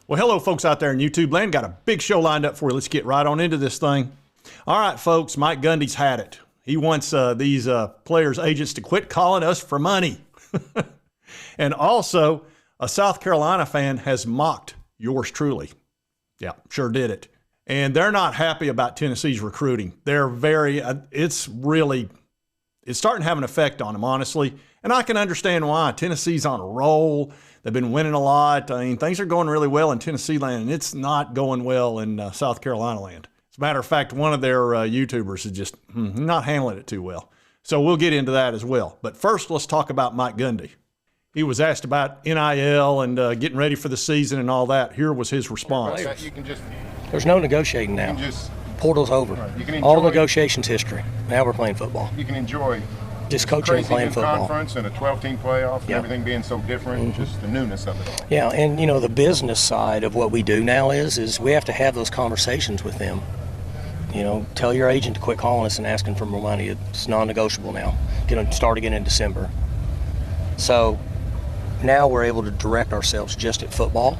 Well, hello, folks out there in YouTube land. Got a big show lined up for you. Let's get right on into this thing. All right, folks, Mike Gundy's had it. He wants these players' agents to quit calling us for money. And also, a South Carolina fan has mocked yours truly. Yeah, sure did it. And they're not happy about Tennessee's recruiting. They're it's starting to have an effect on them, honestly. And I can understand why. Tennessee's on a roll. They've been winning a lot. I mean, things are going really well in Tennessee land, and it's not going well in South Carolina land. As a matter of fact, one of their YouTubers is just not handling it too well. So we'll get into that as well. But first, let's talk about Mike Gundy. He was asked about NIL and getting ready for the season and all that. Here was his response. There's no negotiating now. Portal's over. Right. All negotiations history. Now we're playing football. You can enjoy just coaching and playing football. Conference and a 12-team playoff and everything being so different, just the newness of it all. Yeah, and you know, the business side of what we do now is we have to have those conversations with them. You know, tell your agent to quit calling us and asking for more money. It's non-negotiable now. Start again in December. So now we're able to direct ourselves just at football,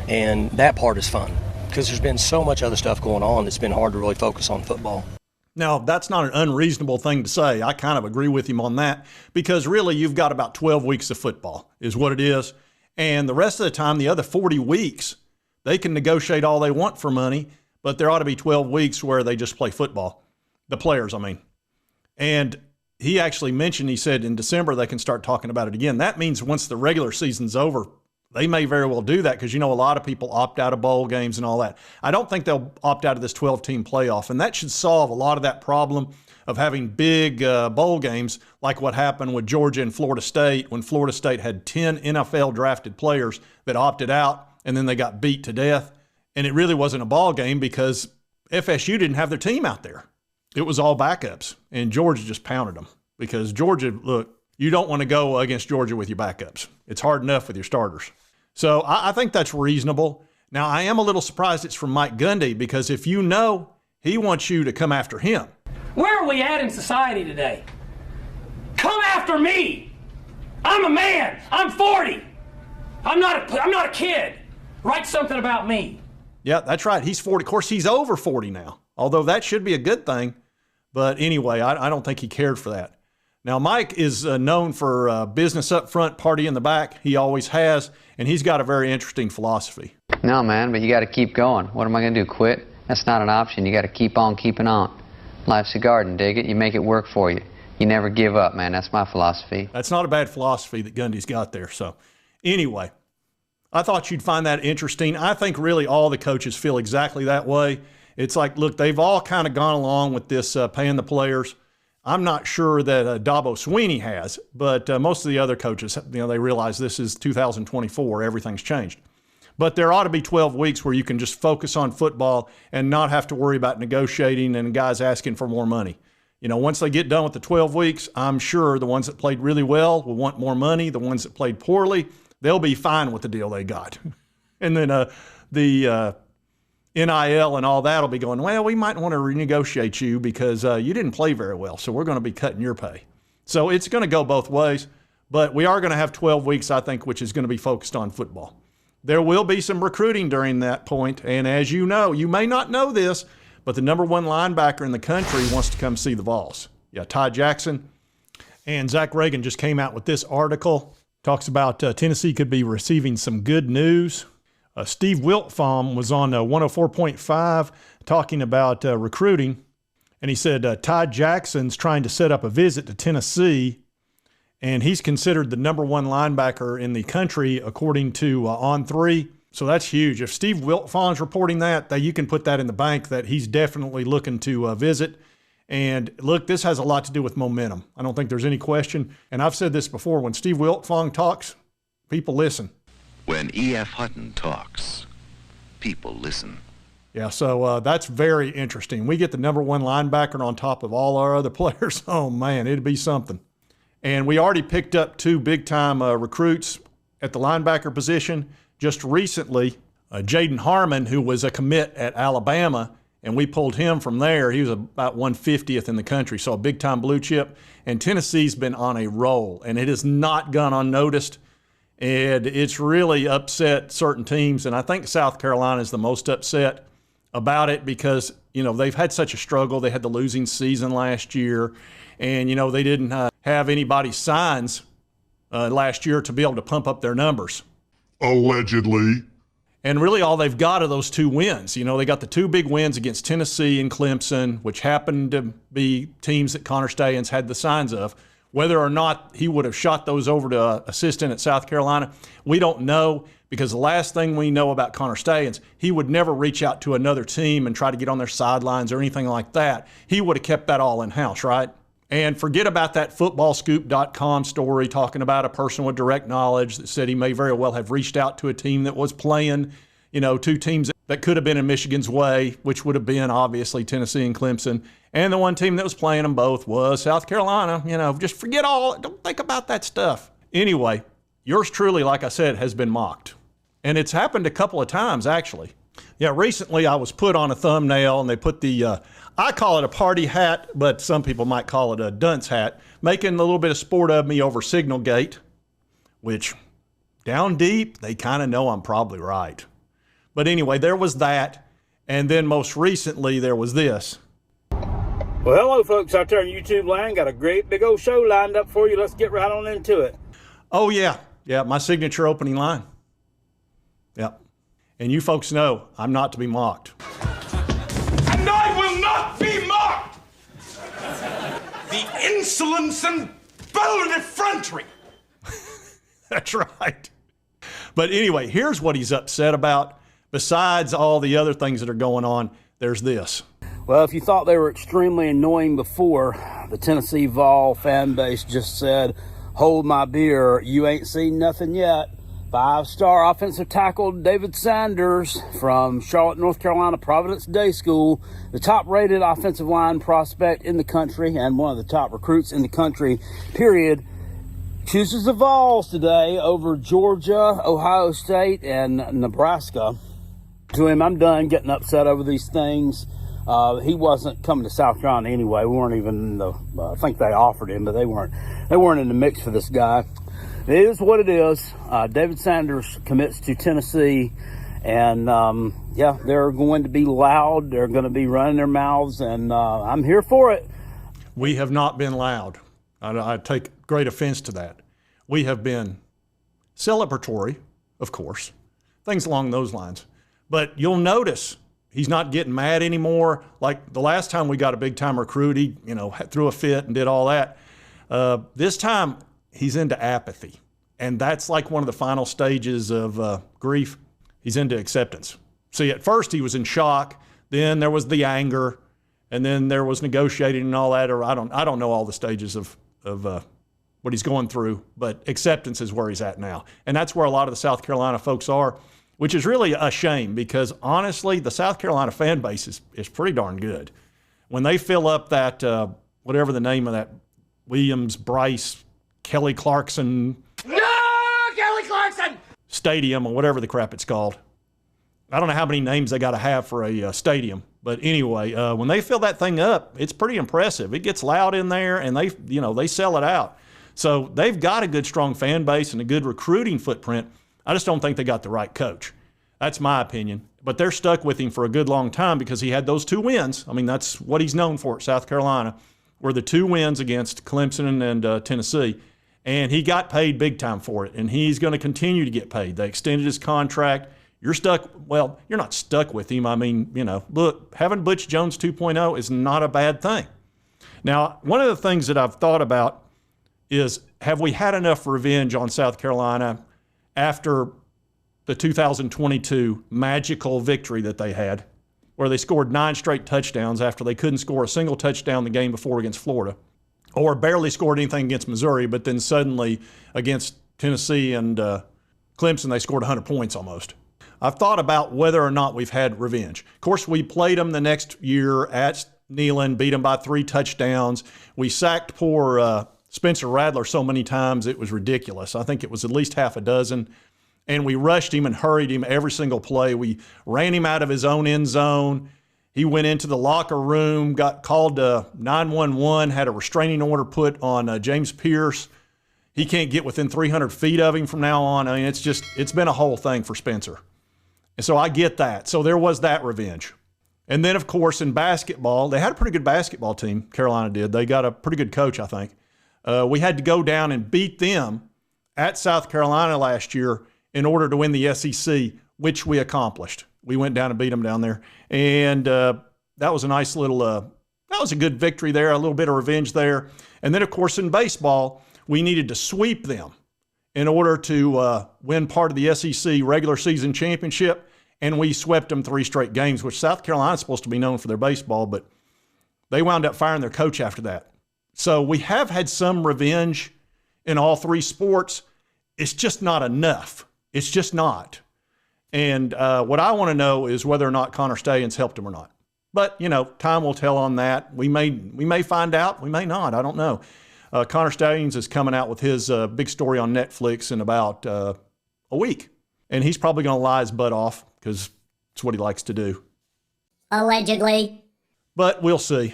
and that part is fun because there's been so much other stuff going on. It's been hard to really focus on football. Now, that's not an unreasonable thing to say. I kind of agree with him on that because really you've got about 12 weeks of football is what it is. And the rest of the time, the other 40 weeks, they can negotiate all they want for money, but there ought to be 12 weeks where they just play football. The players, I mean. And he actually mentioned, he said in December they can start talking about it again. That means once the regular season's over, they may very well do that because, you know, a lot of people opt out of bowl games and all that. I don't think they'll opt out of this 12-team playoff, and that should solve a lot of that problem of having big bowl games like what happened with Georgia and Florida State when Florida State had 10 NFL-drafted players that opted out, and then they got beat to death. And it really wasn't a ball game because FSU didn't have their team out there. It was all backups, and Georgia just pounded them because Georgia, look, you don't want to go against Georgia with your backups. It's hard enough with your starters. So I think that's reasonable. Now, I am a little surprised it's from Mike Gundy because if you know, he wants you to come after him. Where are we at in society today? Come after me. I'm a man. I'm 40. I'm not a kid. Write something about me. Yeah, that's right. He's 40. Of course, he's over 40 now, although that should be a good thing. But anyway, I don't think he cared for that. Now, Mike is known for business up front, party in the back. He always has, and he's got a very interesting philosophy. No, man, but you got to keep going. What am I going to do, quit? That's not an option. You got to keep on keeping on. Life's a garden, dig it? You make it work for you. You never give up, man. That's my philosophy. That's not a bad philosophy that Gundy's got there. So anyway, I thought you'd find that interesting. I think really all the coaches feel exactly that way. It's like, look, they've all kind of gone along with this paying the players. I'm not sure that Dabo Swinney has, but most of the other coaches, you know, they realize this is 2024. Everything's changed. But there ought to be 12 weeks where you can just focus on football and not have to worry about negotiating and guys asking for more money. You know, once they get done with the 12 weeks, I'm sure the ones that played really well will want more money. The ones that played poorly, they'll be fine with the deal they got. And then the NIL and all that will be going, well, we might want to renegotiate you because you didn't play very well, so we're going to be cutting your pay. So it's going to go both ways, but we are going to have 12 weeks, I think, which is going to be focused on football. There will be some recruiting during that point, and as you know, you may not know this, but the number one linebacker in the country wants to come see the VOLS. Yeah, Ty Jackson. And Zach Reagan just came out with this article, talks about Tennessee could be receiving some good news. Steve Wiltfong was on 104.5 talking about recruiting, and he said Ty Jackson's trying to set up a visit to Tennessee, and he's considered the number one linebacker in the country according to On3. So that's huge. If Steve Wiltfong's reporting that you can put that in the bank that he's definitely looking to visit. And look, this has a lot to do with momentum. I don't think there's any question. And I've said this before, when Steve Wiltfong talks, people listen. When E.F. Hutton talks, people listen. Yeah, so that's very interesting. We get the number one linebacker on top of all our other players. Oh, man, it'd be something. And we already picked up two big-time recruits at the linebacker position. Just recently, Jaden Harmon, who was a commit at Alabama, and we pulled him from there. He was about 150th in the country, so a big-time blue chip. And Tennessee's been on a roll, and it has not gone unnoticed. And it's really upset certain teams. And I think South Carolina is the most upset about it because, they've had such a struggle. They had the losing season last year. And, they didn't have anybody signs last year to be able to pump up their numbers. Allegedly. And really all they've got are those 2 wins. They got the 2 big wins against Tennessee and Clemson, which happened to be teams that Connor Stalions had the signs of. Whether or not he would have shot those over to assistant at South Carolina, we don't know, because the last thing we know about Connor Stalions, he would never reach out to another team and try to get on their sidelines or anything like that. He would have kept that all in-house, right? And forget about that footballscoop.com story talking about a person with direct knowledge that said he may very well have reached out to a team that was playing, 2 teams that could have been in Michigan's way, which would have been obviously Tennessee and Clemson. And the one team that was playing them both was South Carolina. Just forget don't think about that stuff. Anyway, yours truly, like I said, has been mocked. And it's happened a couple of times, actually. Yeah, recently I was put on a thumbnail and they put the, I call it a party hat, but some people might call it a dunce hat, making a little bit of sport of me over Signalgate, which down deep, they kind of know I'm probably right. But anyway, there was that. And then most recently, there was this. Well, hello, folks out there on YouTube land. Got a great big old show lined up for you. Let's get right on into it. Oh, yeah. Yeah, my signature opening line. Yep. And you folks know I'm not to be mocked. And I will not be mocked! The insolence and bold effrontery! That's right. But anyway, here's what he's upset about. Besides all the other things that are going on, there's this. Well, if you thought they were extremely annoying before, the Tennessee Vol fan base just said, hold my beer, you ain't seen nothing yet. 5-star offensive tackle David Sanders from Charlotte, North Carolina, Providence Day School, the top-rated offensive line prospect in the country and one of the top recruits in the country, period, chooses the Vols today over Georgia, Ohio State, and Nebraska. To him, I'm done getting upset over these things. He wasn't coming to South Carolina anyway. We weren't even I think they offered him, but they weren't in the mix for this guy. It is what it is. David Sanders commits to Tennessee, and they're going to be loud. They're going to be running their mouths, and I'm here for it. We have not been loud. I take great offense to that. We have been celebratory, of course, things along those lines. But you'll notice he's not getting mad anymore. Like the last time we got a big-time recruit, he threw a fit and did all that. This time he's into apathy, and that's like one of the final stages of grief. He's into acceptance. See, at first he was in shock. Then there was the anger, and then there was negotiating and all that. Or I don't know all the stages of what he's going through, but acceptance is where he's at now, and that's where a lot of the South Carolina folks are. Which is really a shame because, honestly, the South Carolina fan base is pretty darn good. When they fill up that, whatever the name of that, Williams, Bryce, Kelly Clarkson. No, Kelly Clarkson! Stadium or whatever the crap it's called. I don't know how many names they got to have for a stadium. But anyway, when they fill that thing up, it's pretty impressive. It gets loud in there, and they sell it out. So they've got a good, strong fan base and a good recruiting footprint. I just don't think they got the right coach. That's my opinion. But they're stuck with him for a good long time because he had those 2 wins. I mean, that's what he's known for at South Carolina, were the 2 wins against Clemson and Tennessee. And he got paid big time for it, and he's going to continue to get paid. They extended his contract. You're stuck. Well, you're not stuck with him. I mean, look, having Butch Jones 2.0 is not a bad thing. Now, one of the things that I've thought about is, have we had enough revenge on South Carolina after the 2022 magical victory that they had, where they scored 9 straight touchdowns after they couldn't score a single touchdown the game before against Florida, or barely scored anything against Missouri, but then suddenly against Tennessee and Clemson, they scored 100 points almost. I've thought about whether or not we've had revenge. Of course, we played them the next year at Neyland, beat them by 3 touchdowns. We sacked poor Spencer Rattler so many times it was ridiculous. I think it was at least half a dozen. And we rushed him and hurried him every single play. We ran him out of his own end zone. He went into the locker room, got called to 911, had a restraining order put on James Pierce. He can't get within 300 feet of him from now on. I mean, it's been a whole thing for Spencer. And so I get that. So there was that revenge. And then, of course, in basketball, they had a pretty good basketball team, Carolina did. They got a pretty good coach, I think. We had to go down and beat them at South Carolina last year in order to win the SEC, which we accomplished. We went down and beat them down there. And that was a nice little, that was a good victory there, a little bit of revenge there. And then, of course, in baseball, we needed to sweep them in order to win part of the SEC regular season championship, and we swept them 3 straight games, which South Carolina is supposed to be known for their baseball, but they wound up firing their coach after that. So we have had some revenge in all 3 sports. It's just not enough. It's just not. And what I want to know is whether or not Connor Stalions helped him or not. But, you know, time will tell on that. We may find out. We may not. I don't know. Connor Stalions is coming out with his big story on Netflix in about a week. And he's probably going to lie his butt off because it's what he likes to do. Allegedly. But we'll see.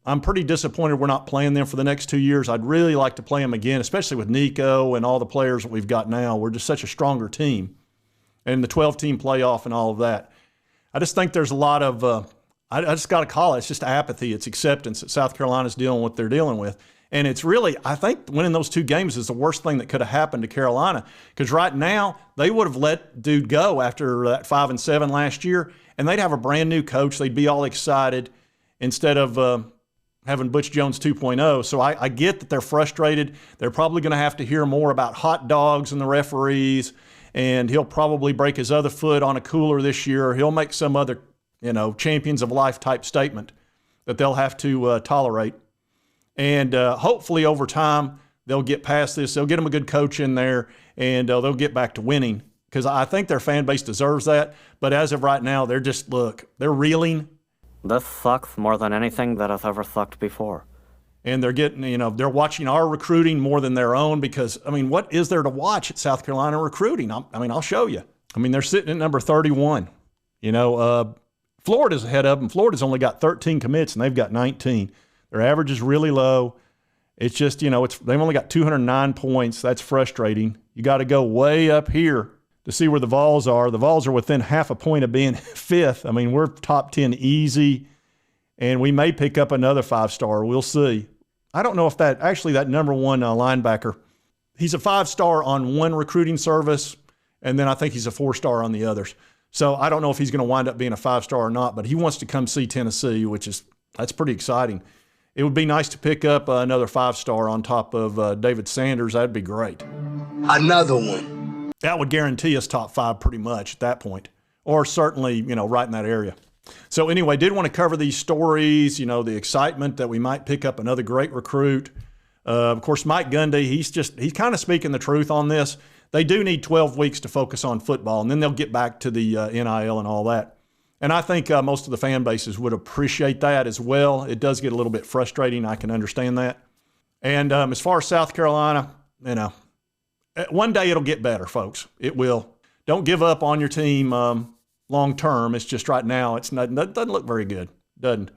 I'm pretty disappointed we're not playing them for the next 2 years. I'd really like to play them again, especially with Nico and all the players that we've got now. We're just such a stronger team. And the 12-team playoff and all of that. I just think there's a lot of, I just got to call it, it's just apathy. It's acceptance that South Carolina's dealing with what they're dealing with. And it's really, I think winning those 2 games is the worst thing that could have happened to Carolina. Because right now, they would have let dude go after that 5-7 last year, and they'd have a brand new coach. They'd be all excited instead of having Butch Jones 2.0. So I get that they're frustrated. They're probably going to have to hear more about hot dogs and the referees, and he'll probably break his other foot on a cooler this year. He'll make some other, champions of life type statement that they'll have to tolerate. And hopefully over time, they'll get past this. They'll get them a good coach in there, and they'll get back to winning because I think their fan base deserves that. But as of right now, they're reeling. This sucks more than anything that has ever sucked before. And they're getting, they're watching our recruiting more than their own because, what is there to watch at South Carolina recruiting? I'll show you. They're sitting at number 31. Florida's ahead of them. Florida's only got 13 commits, and they've got 19. Their average is really low. It's just, they've only got 209 points. That's frustrating. You got to go way up here to see where the VOLS are. The VOLS are within half a point of being 5th. We're top 10 easy, and we may pick up another 5-star. We'll see. I don't know if that number 1 linebacker, he's a 5-star on one recruiting service, and then I think he's a 4-star on the others. So I don't know if he's going to wind up being a 5-star or not, but he wants to come see Tennessee, that's pretty exciting. It would be nice to pick up another 5-star on top of David Sanders. That'd be great. Another one. That would guarantee us top 5 pretty much at that point, or certainly, right in that area. So anyway, did want to cover these stories, the excitement that we might pick up another great recruit. Of course, Mike Gundy, he's kind of speaking the truth on this. They do need 12 weeks to focus on football, and then they'll get back to the NIL and all that. And I think most of the fan bases would appreciate that as well. It does get a little bit frustrating. I can understand that. And as far as South Carolina, one day it'll get better, folks. It will. Don't give up on your team long term. It's just right now, it doesn't look very good. Doesn't.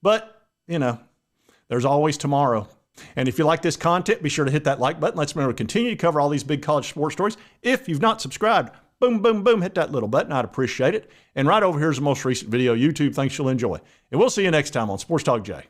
But, there's always tomorrow. And if you like this content, be sure to hit that like button. Let's remember to continue to cover all these big college sports stories. If you've not subscribed, boom, boom, boom, hit that little button. I'd appreciate it. And right over here is the most recent video, YouTube. Thanks, you'll enjoy. And we'll see you next time on Sports Talk Jay.